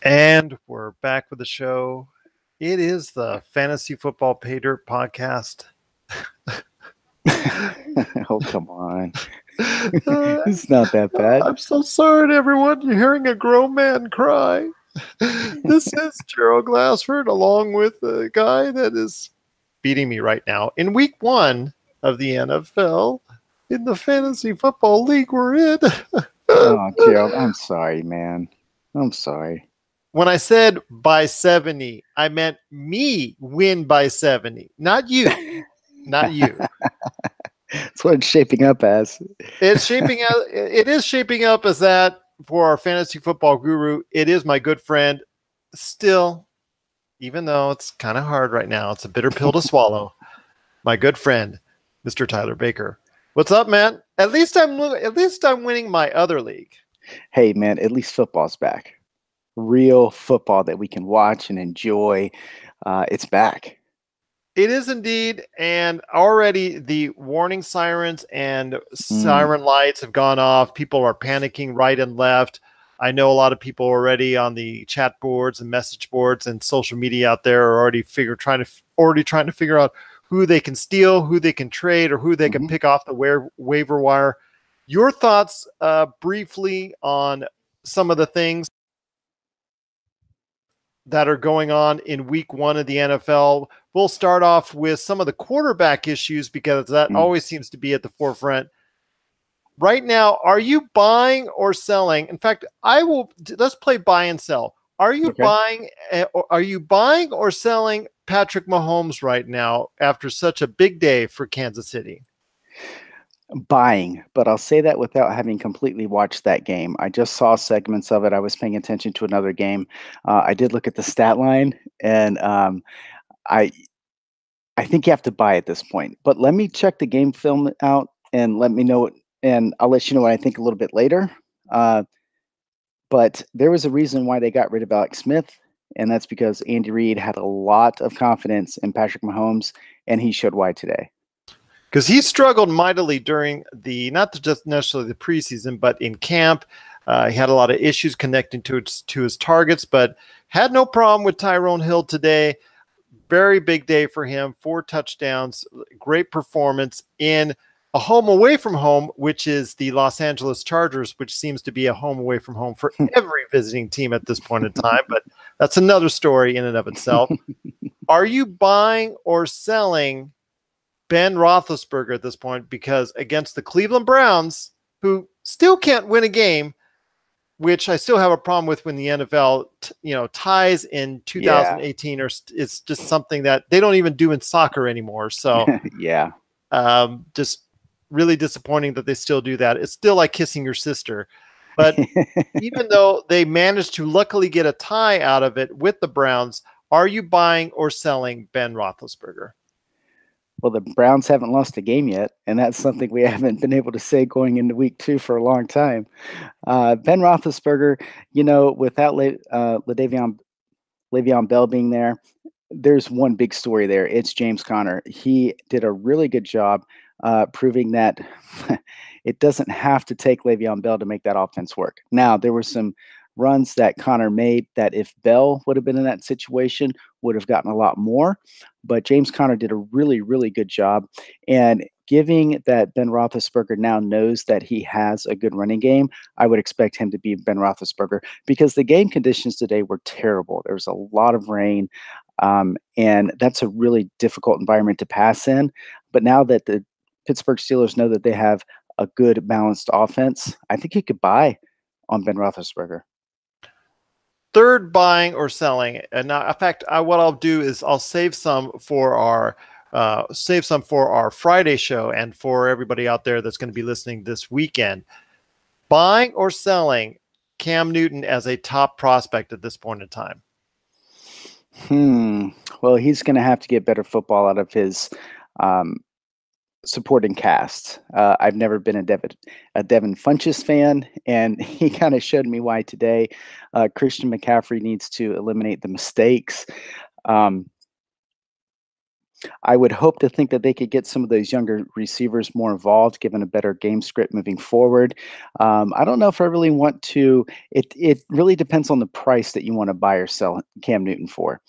And we're back with the show. It is the Fantasy Football Pay Dirt podcast. Oh, come on. It's not that bad. I'm so sorry to everyone. You're hearing a grown man cry. This is Gerald Glassford, along with a guy that is beating me right now. In week 1 of the NFL, in the Fantasy Football League we're in. Oh, Gerald, I'm sorry, man. I'm sorry. When I said by 70, I meant me win by 70, not you. Not you. That's what it's shaping up as. It is shaping up as that for our fantasy football guru. It is my good friend. Still, even though it's kind of hard right now, it's a bitter pill to swallow. My good friend, Mr. Tyler Baker. What's up, man? At least I'm winning my other league. Hey, man, at least football's back. Real football that we can watch and enjoy. It's back. It is indeed, and already the warning sirens and siren lights have gone off. People are panicking right and left. I know a lot of people already on the chat boards and message boards and social media out there are already trying to figure out who they can steal, who they can trade, or who they can pick off the waiver wire. Your thoughts briefly on some of the things that are going on in week 1 of the NFL. We'll start off with some of the quarterback issues because that always seems to be at the forefront. Right now, are you buying or selling? In fact, let's play buy and sell. Are you buying or selling Patrick Mahomes right now after such a big day for Kansas City? Buying, but I'll say that without having completely watched that game. I just saw segments of it. I was paying attention to another game. I did look at the stat line, and I think you have to buy at this point. But let me check the game film out and let me know, and I'll let you know what I think a little bit later. But there was a reason why they got rid of Alex Smith, and that's because Andy Reid had a lot of confidence in Patrick Mahomes, and he showed why today. Because he struggled mightily during not just necessarily the preseason, but in camp. He had a lot of issues connecting to his targets, but had no problem with Tyrone Hill today. Very big day for him. 4 touchdowns, great performance in a home away from home, which is the Los Angeles Chargers, which seems to be a home away from home for every visiting team at this point in time. But that's another story in and of itself. Are you buying or selling Ben Roethlisberger at this point? Because against the Cleveland Browns, who still can't win a game, which I still have a problem with when the NFL, ties in 2018 it's just something that they don't even do in soccer anymore. So yeah, just really disappointing that they still do that. It's still like kissing your sister. But even though they managed to luckily get a tie out of it with the Browns, are you buying or selling Ben Roethlisberger? Well, the Browns haven't lost a game yet, and that's something we haven't been able to say going into week 2 for a long time. Ben Roethlisberger, without Le'Veon Bell being there, there's one big story there. It's James Conner. He did a really good job proving that it doesn't have to take Le'Veon Bell to make that offense work. Now, there were some runs that Conner made that if Bell would have been in that situation, would have gotten a lot more. But James Conner did a really, really good job. And giving that Ben Roethlisberger now knows that he has a good running game, I would expect him to be Ben Roethlisberger because the game conditions today were terrible. There was a lot of rain, and that's a really difficult environment to pass in. But now that the Pittsburgh Steelers know that they have a good, balanced offense, I think you could buy on Ben Roethlisberger. Third, buying or selling. And now, in fact, what I'll do is I'll save some for our Friday show and for everybody out there that's going to be listening this weekend. Buying or selling Cam Newton as a top prospect at this point in time? Well, he's going to have to get better football out of his supporting cast. I've never been a Devin Funchess fan, and he kind of showed me why today. Christian McCaffrey needs to eliminate the mistakes. I would hope to think that they could get some of those younger receivers more involved, given a better game script moving forward. I don't know if I really want to. It really depends on the price that you want to buy or sell Cam Newton for.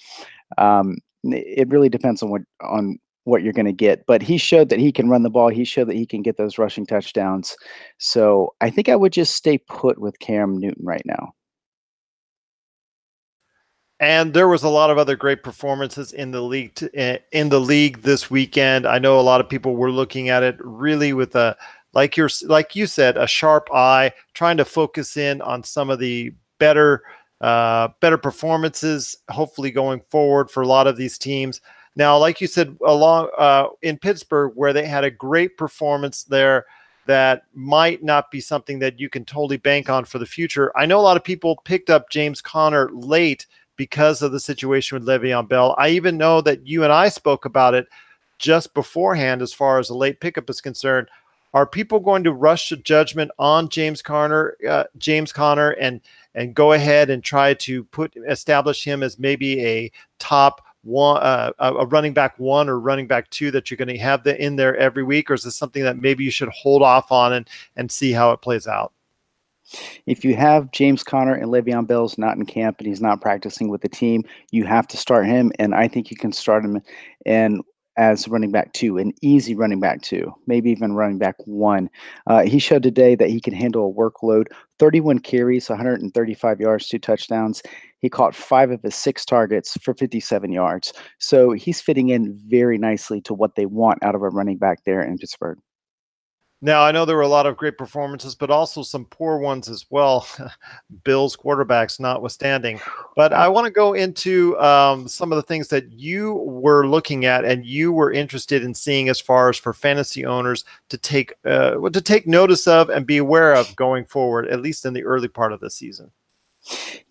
It really depends on what you're going to get. But he showed that he can run the ball. He showed that he can get those rushing touchdowns. So I think I would just stay put with Cam Newton right now. And there was a lot of other great performances in the league this weekend. I know a lot of people were looking at it really with a like you said, a sharp eye, trying to focus in on some of the better performances, hopefully going forward for a lot of these teams. Now, like you said, along in Pittsburgh, where they had a great performance there, that might not be something that you can totally bank on for the future. I know a lot of people picked up James Conner late because of the situation with Le'Veon Bell. I even know that you and I spoke about it just beforehand as far as a late pickup is concerned. Are people going to rush to judgment on James Conner, and go ahead and try to establish him as maybe a top one, a running back 1 or running back 2 that you're going to have in there every week? Or is this something that maybe you should hold off on and see how it plays out? If you have James Conner and Le'Veon Bell's not in camp and he's not practicing with the team, you have to start him. And I think you can start him as running back 2, an easy running back 2, maybe even running back 1. He showed today that he can handle a workload, 31 carries, 135 yards, 2 touchdowns. He caught 5 of his 6 targets for 57 yards. So he's fitting in very nicely to what they want out of a running back there in Pittsburgh. Now, I know there were a lot of great performances, but also some poor ones as well, Bills quarterbacks notwithstanding. But I want to go into some of the things that you were looking at and you were interested in seeing as far as for fantasy owners to take notice of and be aware of going forward, at least in the early part of the season.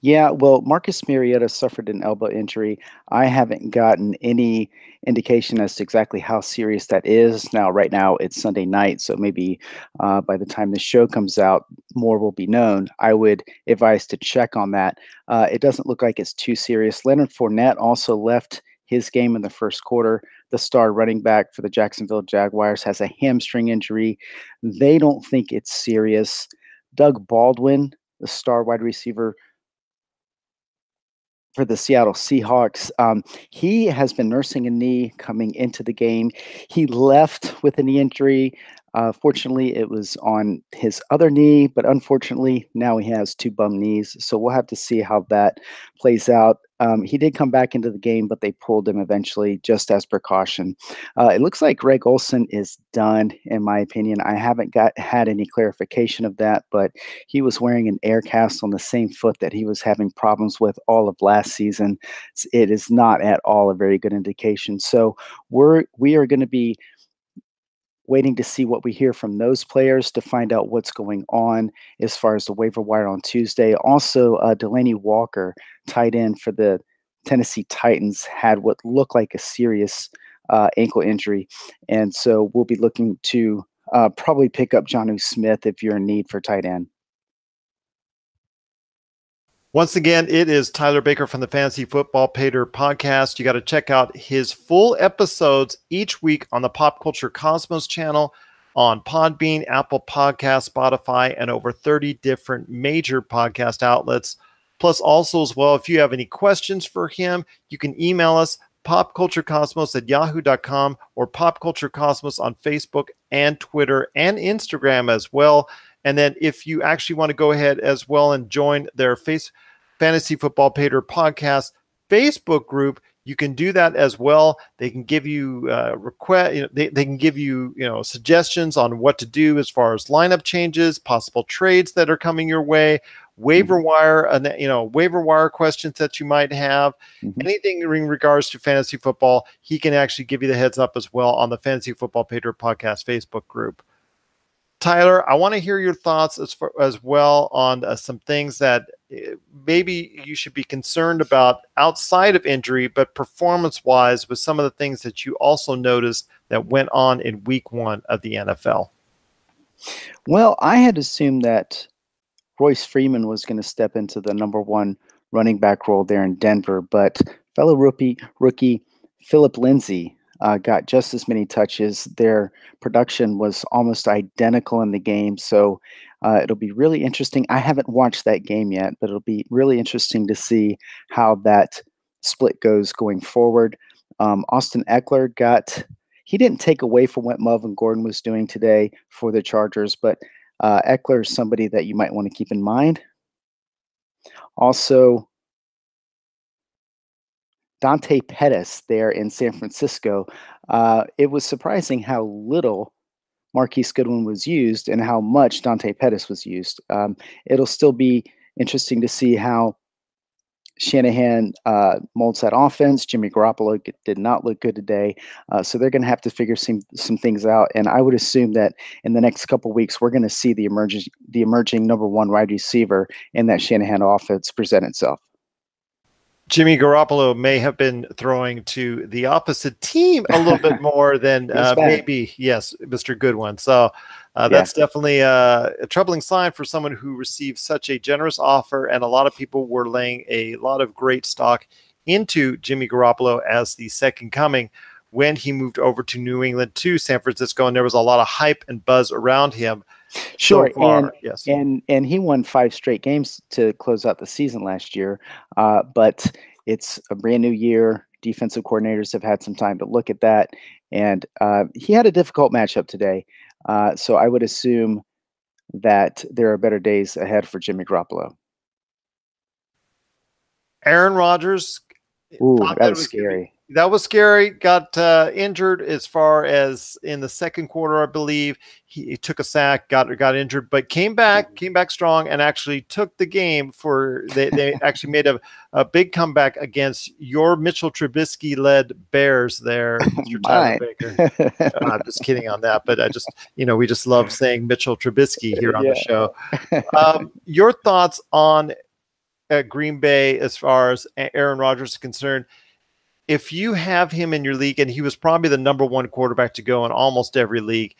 Yeah, well, Marcus Mariota suffered an elbow injury. I haven't gotten any indication as to exactly how serious that is. Now, right now, it's Sunday night, so maybe by the time the show comes out, more will be known. I would advise to check on that. It doesn't look like it's too serious. Leonard Fournette also left his game in the first quarter. The star running back for the Jacksonville Jaguars has a hamstring injury. They don't think it's serious. Doug Baldwin, the star wide receiver for the Seattle Seahawks. He has been nursing a knee coming into the game. He left with a knee injury. Fortunately, it was on his other knee, but unfortunately, now he has 2 bum knees. So we'll have to see how that plays out. He did come back into the game, but they pulled him eventually just as precaution. It looks like Greg Olsen is done, in my opinion. I haven't had any clarification of that, but he was wearing an air cast on the same foot that he was having problems with all of last season. It is not at all a very good indication. So we are going to be waiting to see what we hear from those players to find out what's going on as far as the waiver wire on Tuesday. Also, Delanie Walker, tight end for the Tennessee Titans, had what looked like a serious ankle injury. And so we'll be looking to probably pick up Jonnu Smith if you're in need for tight end. Once again, it is Tyler Baker from the Fantasy Football Pater podcast. You got to check out his full episodes each week on the Pop Culture Cosmos channel, on Podbean, Apple Podcasts, Spotify, and over 30 different major podcast outlets. Plus, also as well, if you have any questions for him, you can email us, popculturecosmos@yahoo.com, or popculturecosmos on Facebook and Twitter and Instagram as well. And then if you actually want to go ahead as well and join their Fantasy Football Pater podcast Facebook group, you can do that as well. They can give you they can give you suggestions on what to do as far as lineup changes, possible trades that are coming your way, waiver wire questions that you might have, anything in regards to fantasy football. He can actually give you the heads up as well on the Fantasy Football Pater podcast Facebook group. Tyler, I want to hear your thoughts as well on some things that maybe you should be concerned about outside of injury, but performance-wise with some of the things that you also noticed that went on in week 1 of the NFL. Well, I had assumed that Royce Freeman was going to step into the number 1 running back role there in Denver, but fellow rookie Philip Lindsay got just as many touches. Their production was almost identical in the game. So it'll be really interesting. I haven't watched that game yet, but it'll be really interesting to see how that split goes going forward. Austin Eckler he didn't take away from what Melvin Gordon was doing today for the Chargers, but Eckler is somebody that you might want to keep in mind. Also, Dante Pettis there in San Francisco. It was surprising how little Marquise Goodwin was used and how much Dante Pettis was used. It'll still be interesting to see how Shanahan molds that offense. Jimmy Garoppolo did not look good today, so they're going to have to figure some things out. And I would assume that in the next couple of weeks, we're going to see the emerging number one wide receiver in that Shanahan offense present itself. Jimmy Garoppolo may have been throwing to the opposite team a little bit more than maybe, yes, Mr. Goodwin. So that's definitely a troubling sign for someone who received such a generous offer, and a lot of people were laying a lot of great stock into Jimmy Garoppolo as the second coming when he moved over to New England to San Francisco, and there was a lot of hype and buzz around him. Sure, so far, and yes, and he won 5 straight games to close out the season last year. But it's a brand new year. Defensive coordinators have had some time to look at that, and he had a difficult matchup today. So I would assume that there are better days ahead for Jimmy Garoppolo. Aaron Rodgers. Ooh, that was scary. That was scary. Got injured as far as in the second quarter, I believe. He took a sack, got injured, but came back strong, and actually took the game for. They actually made a big comeback against your Mitchell Trubisky led Bears there, Mr. Tyler Baker. I'm just kidding on that, but I just we just love saying Mitchell Trubisky here on the show. Your thoughts on Green Bay as far as Aaron Rodgers is concerned? If you have him in your league, and he was probably the number one quarterback to go in almost every league,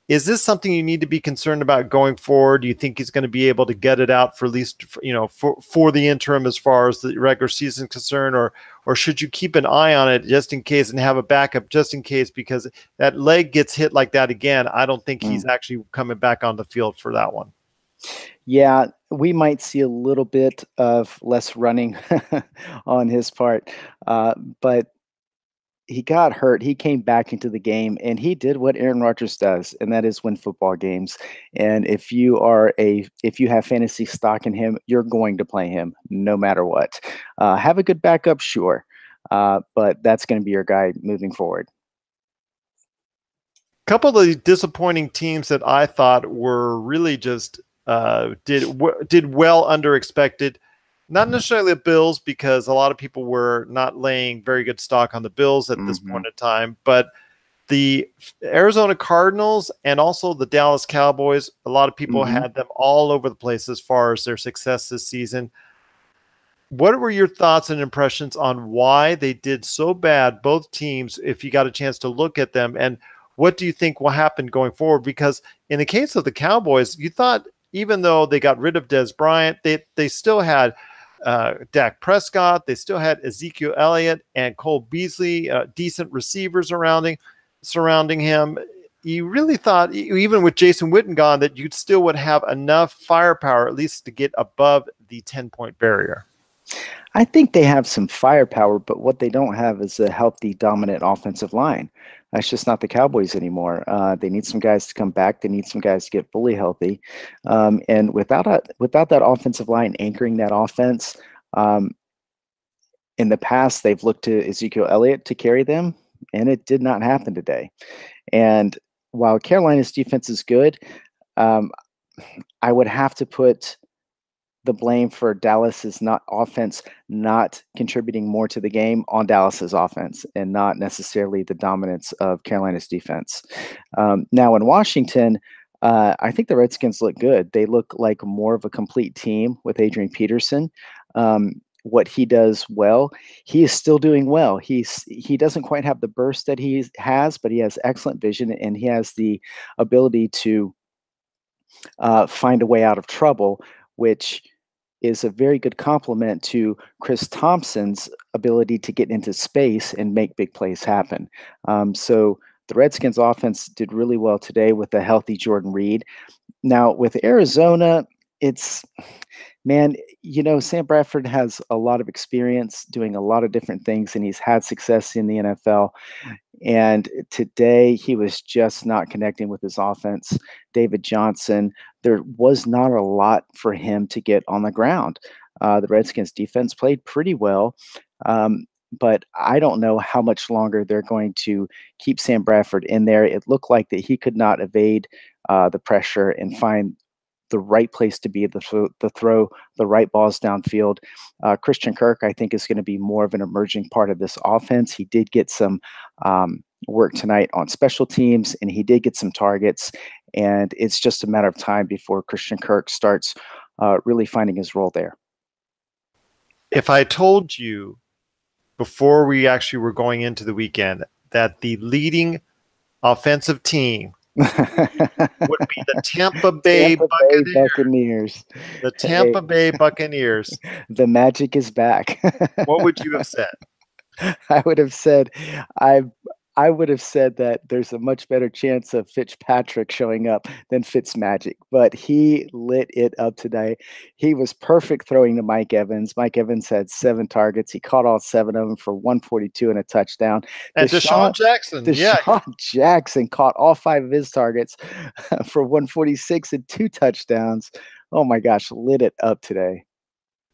is this something you need to be concerned about going forward? Do you think he's going to be able to get it out for at least for the interim as far as the regular season is concerned, or should you keep an eye on it just in case and have a backup just in case, because that leg gets hit like that again? I don't think he's actually coming back on the field for that one. Yeah, we might see a little bit of less running on his part, but he got hurt. He came back into the game, and he did what Aaron Rodgers does, and that is win football games. And if you have fantasy stock in him, you're going to play him no matter what. Have a good backup, sure, but that's going to be your guy moving forward. A couple of the disappointing teams that I thought were really just did well under expected. Not necessarily the Bills, because a lot of people were not laying very good stock on the Bills at this point in time, but the Arizona Cardinals and also the Dallas Cowboys, a lot of people had them all over the place as far as their success this season. What were your thoughts and impressions on why they did so bad, both teams, if you got a chance to look at them, and what do you think will happen going forward? Because in the case of the Cowboys, you thought even though they got rid of Dez Bryant, they still had Dak Prescott, they still had Ezekiel Elliott and Cole Beasley, decent receivers surrounding him. You really thought, even with Jason Witten gone, that you still would have enough firepower at least to get above the 10-point barrier. I think they have some firepower, but what they don't have is a healthy, dominant offensive line. That's just not the Cowboys anymore. They need some guys to come back. They need some guys to get fully healthy. And without that offensive line anchoring that offense, in the past, they've looked to Ezekiel Elliott to carry them, and it did not happen today. And while Carolina's defense is good, I would have to put the blame for Dallas's offense not contributing more to the game on Dallas's offense, and not necessarily the dominance of Carolina's defense. Now in Washington, I think the Redskins look good. They look like more of a complete team with Adrian Peterson. What he does well, he is still doing well. He doesn't quite have the burst that he has, but he has excellent vision, and he has the ability to find a way out of trouble, which is a very good complement to Chris Thompson's ability to get into space and make big plays happen. So the Redskins offense did really well today with a healthy Jordan Reed. Now with Arizona, it's man, Sam Bradford has a lot of experience doing a lot of different things, and he's had success in the NFL. And today he was just not connecting with his offense. David Johnson, there was not a lot for him to get on the ground. The Redskins defense played pretty well. But I don't know how much longer they're going to keep Sam Bradford in there. It looked like that he could not evade the pressure and find the right place to be to throw the right balls downfield. Christian Kirk, I think, is going to be more of an emerging part of this offense. He did get some work tonight on special teams, and he did get some targets. And it's just a matter of time before Christian Kirk starts really finding his role there. If I told you before we actually were going into the weekend that the leading offensive team would be the Tampa Bay Buccaneers. The Tampa Bay Buccaneers. The magic is back. What would you have said? I would have said I would have said that there's a much better chance of Fitzpatrick showing up than Fitzmagic, but he lit it up today. He was perfect throwing to Mike Evans. Mike Evans had 7 targets. He caught all 7 of them for 142 and a touchdown. And Deshaun Jackson. Deshaun Jackson caught all 5 of his targets for 146 and 2 touchdowns. Oh my gosh, lit it up today.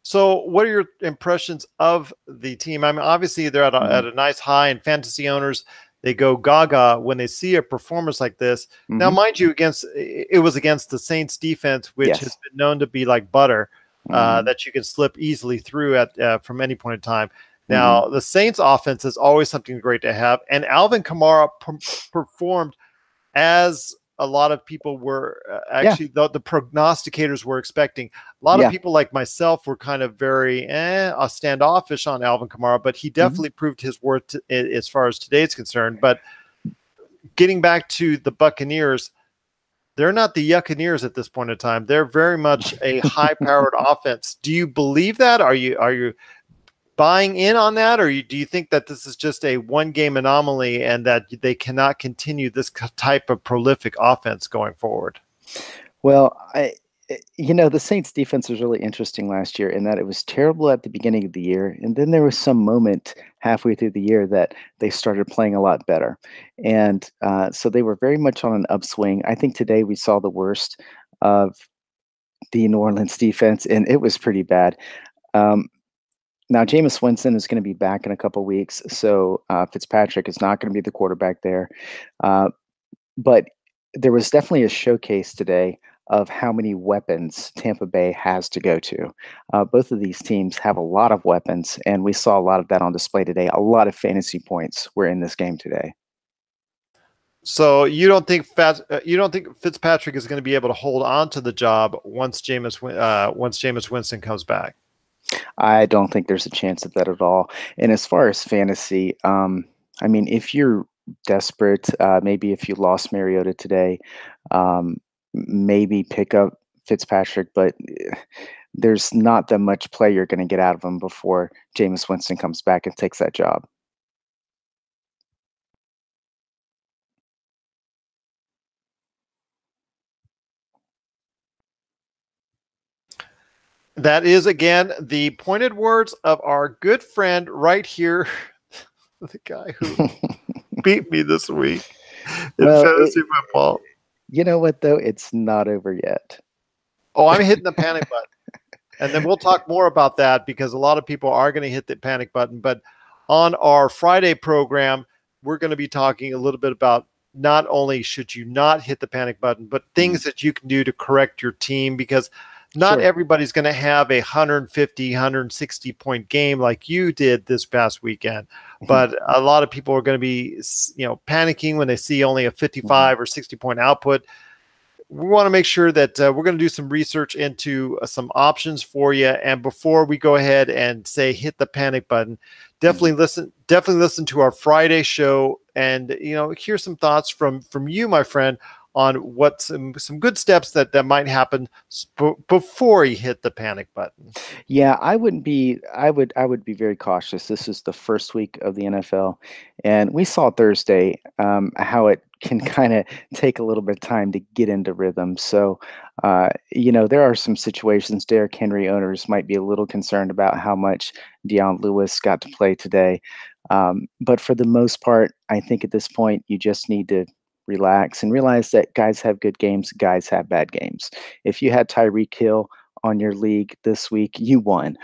So what are your impressions of the team? I mean, obviously they're at a nice high, and fantasy owners, they go gaga when they see a performance like this. Now, mind you, it was against the Saints defense, which has been known to be like butter, that you can slip easily through at from any point in time. Now, the Saints offense is always something great to have, and Alvin Kamara performed as a lot of people were actually the prognosticators were expecting. A lot of people like myself were kind of very standoffish on Alvin Kamara, but he definitely proved his worth as far as today's concerned. But getting back to the Buccaneers, they're not the Yuccaneers at this point in time. They're very much a high-powered offense. Do you believe that? Are you buying in on that, or do you think that this is just a one-game anomaly and that they cannot continue this type of prolific offense going forward? Well, the Saints defense was really interesting last year in that it was terrible at the beginning of the year, and then there was some moment halfway through the year that they started playing a lot better. And so they were very much on an upswing. I think today we saw the worst of the New Orleans defense, and it was pretty bad. Now, Jameis Winston is going to be back in a couple weeks, so Fitzpatrick is not going to be the quarterback there. But there was definitely a showcase today of how many weapons Tampa Bay has to go to. Both of these teams have a lot of weapons, and we saw a lot of that on display today. A lot of fantasy points were in this game today. So you don't think Fitzpatrick is going to be able to hold on to the job once Jameis Winston comes back? I don't think there's a chance of that at all. And as far as fantasy, I mean, if you're desperate, maybe if you lost Mariota today, maybe pick up Fitzpatrick, but there's not that much play you're going to get out of him before Jameis Winston comes back and takes that job. That is, again, the pointed words of our good friend right here, the guy who beat me this week in fantasy football. You know what, though? It's not over yet. Oh, I'm hitting the panic button. And then we'll talk more about that because a lot of people are going to hit the panic button. But on our Friday program, we're going to be talking a little bit about not only should you not hit the panic button, but things that you can do to correct your team, because not everybody's going to have a 150, 160 point game like you did this past weekend, but a lot of people are going to be, panicking when they see only a 55 or 60 point output. We want to make sure that we're going to do some research into some options for you. And before we go ahead and say hit the panic button, definitely listen to our Friday show and hear some thoughts from you, my friend, on what some good steps that might happen before you hit the panic button. Yeah, I wouldn't be. I would be very cautious. This is the first week of the NFL, and we saw Thursday how it can kind of take a little bit of time to get into rhythm. So, there are some situations. Derrick Henry owners might be a little concerned about how much Deion Lewis got to play today, but for the most part, I think at this point you just need to relax and realize that guys have good games, guys have bad games. If you had Tyreek Hill on your league this week, you won.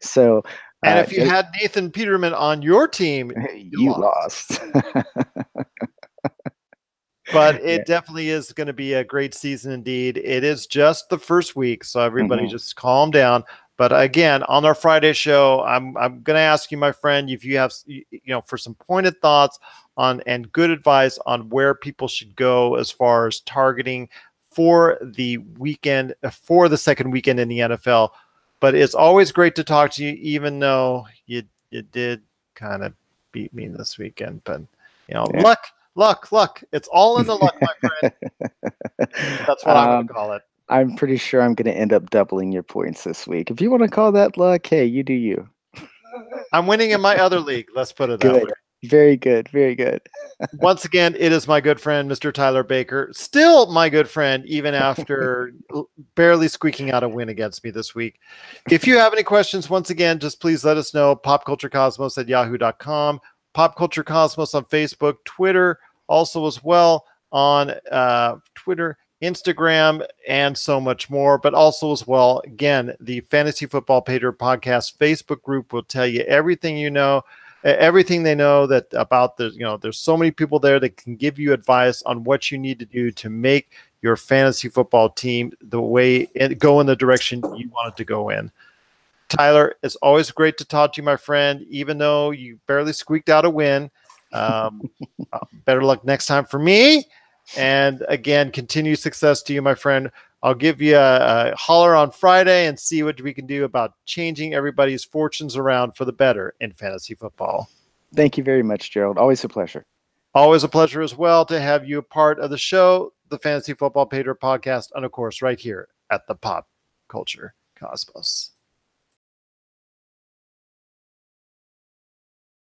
So, And if you had Nathan Peterman on your team, you lost. But it definitely is going to be a great season indeed. It is just the first week, so everybody just calm down. But again, on our Friday show, I'm going to ask you, my friend, if you have, for some pointed thoughts on and good advice on where people should go as far as targeting for the weekend, for the second weekend in the NFL. But it's always great to talk to you, even though you did kind of beat me this weekend. But luck. It's all in the luck, my friend. That's what I'm going to call it. I'm pretty sure I'm going to end up doubling your points this week. If you want to call that luck, hey, you do you. I'm winning in my other league. Let's put it that way. Very good. Very good. Once again, it is my good friend, Mr. Tyler Baker. Still my good friend, even after barely squeaking out a win against me this week. If you have any questions, once again, just please let us know. popculturecosmos@yahoo.com. Pop Culture Cosmos on Facebook, Twitter, also as well on Twitter, Instagram, and so much more. But also as well, again, the Fantasy Football Pater Podcast Facebook group will tell you everything everything they know that about there's so many people there that can give you advice on what you need to do to make your fantasy football team go in the direction you want it to go in. Tyler, it's always great to talk to you, my friend, even though you barely squeaked out a win. Better luck next time for me. And again, continued success to you, my friend. I'll give you a holler on Friday and see what we can do about changing everybody's fortunes around for the better in fantasy football. Thank you very much, Gerald. Always a pleasure. Always a pleasure as well to have you a part of the show, the Fantasy Football Pater Podcast, and of course, right here at the Pop Culture Cosmos.